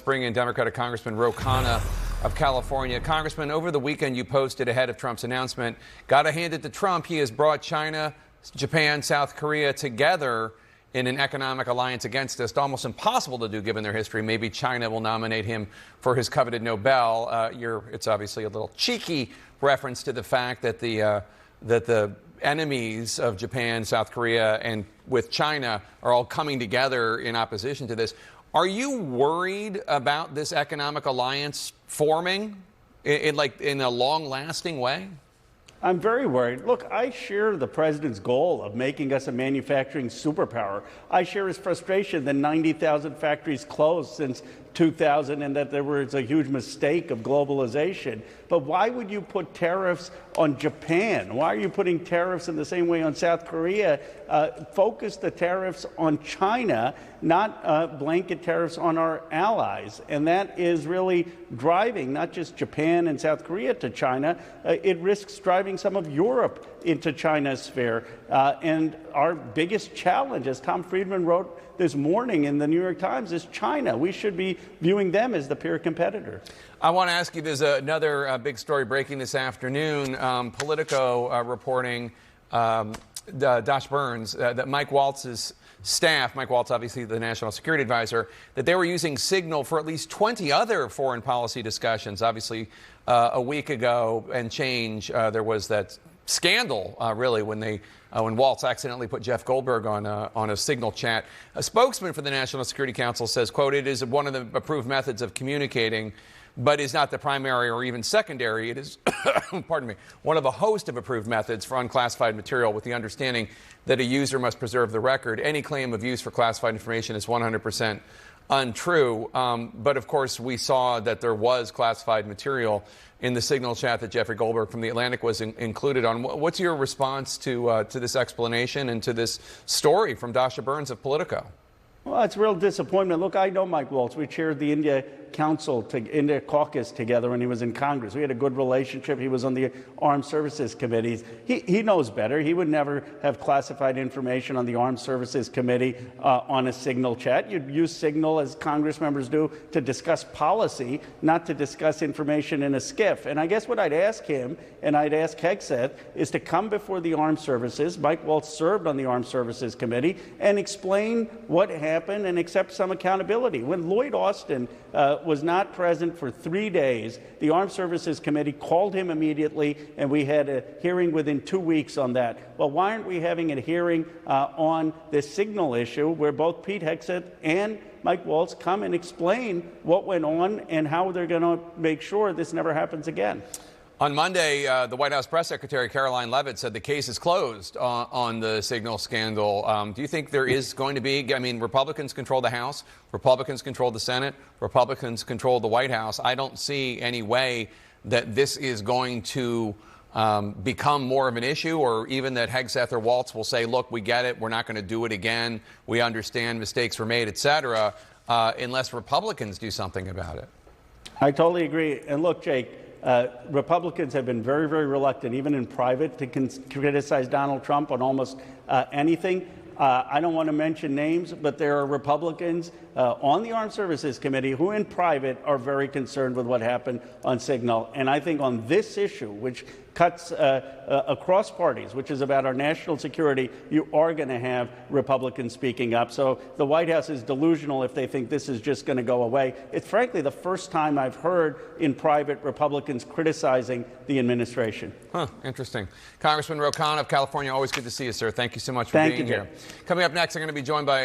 Bring in Democratic Congressman Khanna of California. Congressman, over the weekend you posted ahead of Trump's announcement, gotta hand it to Trump, he has brought China, Japan, South Korea together in an economic alliance against us. Almost impossible to do given their history. Maybe China will nominate him for his coveted Nobel. It's obviously a little cheeky reference to the fact that the enemies of Japan, South Korea, and with China are all coming together in opposition to this. Are you worried about this economic alliance forming in a long-lasting way? I'm very worried. Look, I share the president's goal of making us a manufacturing superpower. I share his frustration that 90,000 factories closed since 2000 and that there was a huge mistake of globalization. But why would you put tariffs on Japan? Why are you putting tariffs in the same way on South Korea? Focus the tariffs on China, not blanket tariffs on our allies. And that is really driving not just Japan and South Korea to China, it risks driving some of Europe into China's sphere. And our biggest challenge, as Tom Friedman wrote this morning in the New York Times, is China. We should be viewing them as the peer competitor. I want to ask you, there's another big story breaking this afternoon. Politico reporting, Josh Burns, that Mike Waltz's staff, Mike Waltz, obviously the national security advisor, that they were using Signal for at least 20 other foreign policy discussions. Obviously, a week ago and change, there was that scandal, really, when Waltz accidentally put Jeff Goldberg on a Signal chat. A spokesman for the National Security Council says, quote, "It is one of the approved methods of communicating, but is not the primary or even secondary. It is, pardon me, one of a host of approved methods for unclassified material with the understanding that a user must preserve the record. Any claim of use for classified information is 100% untrue." But of course, we saw that there was classified material in the Signal chat that Jeffrey Goldberg from The Atlantic was included on. What's your response to this explanation and to this story from Josh Burns of Politico? Well, it's a real disappointment. Look, I know Mike Waltz. We chaired the India Caucus together when he was in Congress. We had a good relationship. He was on the Armed Services Committees. He knows better. He would never have classified information on the Armed Services Committee on a Signal chat. You'd use Signal, as Congress members do, to discuss policy, not to discuss information in a skiff. And I guess what I'd ask him, and I'd ask Hegseth, is to come before the Armed Services. Mike Waltz served on the Armed Services Committee, and explain what happened and accept some accountability. When Lloyd Austin was not present for 3 days, the Armed Services Committee called him immediately, and we had a hearing within 2 weeks on that. Well, why aren't we having a hearing on this Signal issue where both Pete Hegseth and Mike Waltz come and explain what went on and how they're going to make sure this never happens again? On Monday, the White House press secretary, Caroline Leavitt, said the case is closed on the Signal scandal. Do you think there is going to be, Republicans control the House, Republicans control the Senate, Republicans control the White House. I don't see any way that this is going to become more of an issue, or even that Hegseth or Waltz will say, look, we get it, we're not going to do it again, we understand mistakes were made, etc., unless Republicans do something about it. I totally agree. And look, Jake, Republicans have been very, very reluctant, even in private, to criticize Donald Trump on almost anything. I don't want to mention names, but there are Republicans on the Armed Services Committee who in private are very concerned with what happened on Signal. And I think on this issue, which cuts across parties, which is about our national security, you are going to have Republicans speaking up. So the White House is delusional if they think this is just going to go away. It's frankly the first time I've heard in private Republicans criticizing the administration. Interesting. Congressman Khanna of California, always good to see you, sir. Thank you so much for being here. Coming up next, I'm going to be joined by